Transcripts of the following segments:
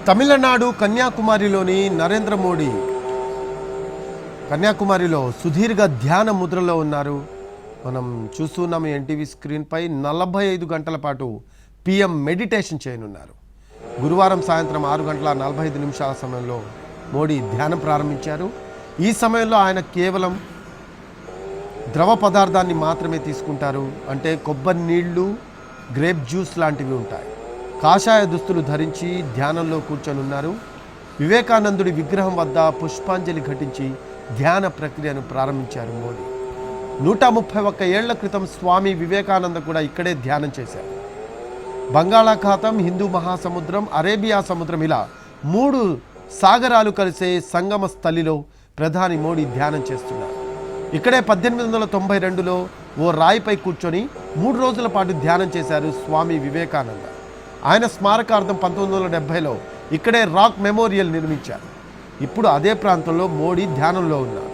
తమిళనాడు కన్యాకుమారిలోని నరేంద్ర మోడీ కన్యాకుమారిలో సుదీర్ఘ ధ్యాన ముద్రలో ఉన్నారు. మనం చూస్తున్నాము ఎన్టీవీ స్క్రీన్పై 45 గంటల పాటు పీఎం మెడిటేషన్ చేయనున్నారు. గురువారం సాయంత్రం 6:45 సమయంలో మోడీ ధ్యానం ప్రారంభించారు. ఈ సమయంలో ఆయన కేవలం ద్రవ పదార్థాన్ని మాత్రమే తీసుకుంటారు. అంటే కొబ్బరి నీళ్లు, గ్రేప్ జ్యూస్ లాంటివి ఉంటాయి. కాషాయ దుస్తులు ధరించి ధ్యానంలో కూర్చొనున్నారు. వివేకానందుడి విగ్రహం వద్ద పుష్పాంజలి ఘటించి ధ్యాన ప్రక్రియను ప్రారంభించారు మోడీ. 131 ఏళ్ల క్రితం స్వామి వివేకానంద కూడా ఇక్కడే ధ్యానం చేశారు. బంగాళాఖాతం, హిందూ మహాసముద్రం, అరేబియా సముద్రం ఇలా 3 సాగరాలు కలిసే సంగమ స్థలిలో ప్రధాని మోడీ ధ్యానం చేస్తున్నారు. ఇక్కడే 1892లో ఓ రాయిపై కూర్చొని 3 రోజుల పాటు ధ్యానం చేశారు స్వామి వివేకానంద. ఆయన స్మారకార్థం 1970లో ఇక్కడే రాక్ మెమోరియల్ నిర్మించారు. ఇప్పుడు అదే ప్రాంతంలో మోడీ ధ్యానంలో ఉన్నారు.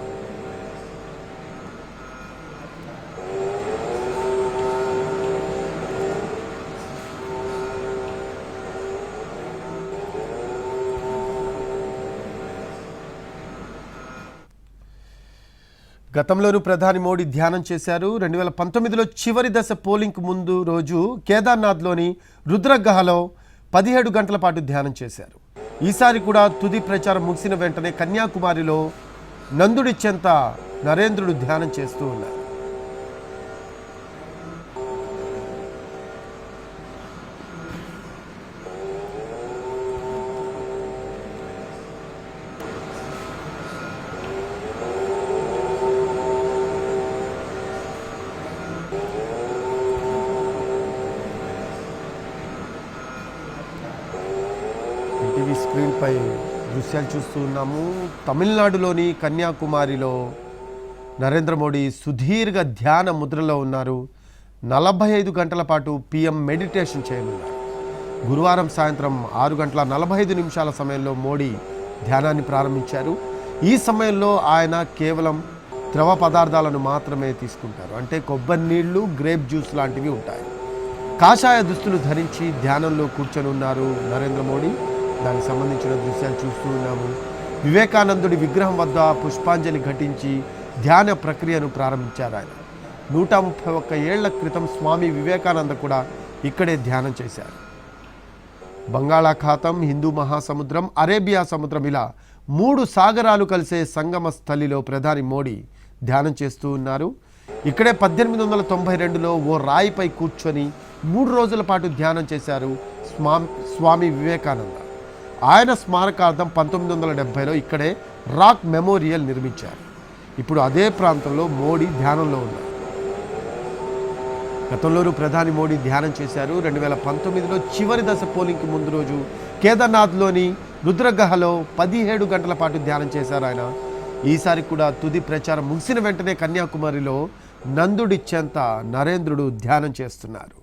గతంలోనూ ప్రధాని మోడీ ధ్యానం చేశారు. 2019లో చివరి దశ పోలింగ్కు ముందు రోజు కేదార్నాథ్లోని రుద్రగహలో 17 గంటల పాటు ధ్యానం చేశారు. ఈసారి కూడా తుది ప్రచారం ముగిసిన వెంటనే కన్యాకుమారిలో నందుడి చెంత నరేంద్రుడు ధ్యానం చేస్తూ ఉన్నారు. టీవీ స్క్రీన్పై దృశ్యాలు చూస్తూ ఉన్నాము. తమిళనాడులోని కన్యాకుమారిలో నరేంద్ర మోడీ సుదీర్ఘ ధ్యాన ముద్రలో ఉన్నారు. 45 గంటల పాటు పీఎం మెడిటేషన్ చేయనున్నారు. గురువారం సాయంత్రం 6:45 సమయంలో మోడీ ధ్యానాన్ని ప్రారంభించారు. ఈ సమయంలో ఆయన కేవలం ద్రవ పదార్థాలను మాత్రమే తీసుకుంటారు. అంటే కొబ్బరి నీళ్లు, గ్రేప్ జ్యూస్ లాంటివి ఉంటాయి. కాషాయ దుస్తులు ధరించి ధ్యానంలో కూర్చొని ఉన్నారు నరేంద్ర మోడీ. దానికి సంబంధించిన దృశ్యాలు చూస్తూ ఉన్నాము. వివేకానందుడి విగ్రహం వద్ద పుష్పాంజలి ఘటించి ధ్యాన ప్రక్రియను ప్రారంభించారు ఆయన. 131 ఏళ్ల క్రితం స్వామి వివేకానంద కూడా ఇక్కడే ధ్యానం చేశారు. బంగాళాఖాతం, హిందూ మహాసముద్రం, అరేబియా సముద్రం ఇలా 3 సాగరాలు కలిసే సంగమ స్థలిలో ప్రధాని మోడీ ధ్యానం చేస్తూ ఉన్నారు. ఇక్కడే 1892లో ఓ రాయిపై కూర్చొని 3 రోజుల పాటు ధ్యానం చేశారు స్వామి వివేకానంద. ఆయన స్మారకార్థం 1970లో ఇక్కడే రాక్ మెమోరియల్ నిర్మించారు. ఇప్పుడు అదే ప్రాంతంలో మోడీ ధ్యానంలో ఉన్నారు. గతంలోనూ ప్రధాని మోడీ ధ్యానం చేశారు. 2019లో చివరి దశ పోలింగ్కి ముందు రోజు కేదార్నాథ్లోని రుద్రగహలో 17 గంటల పాటు ధ్యానం చేశారు ఆయన. ఈసారి కూడా తుది ప్రచారం ముగిసిన వెంటనే కన్యాకుమారిలో నందుడి చెంత నరేంద్రుడు ధ్యానం చేస్తున్నారు.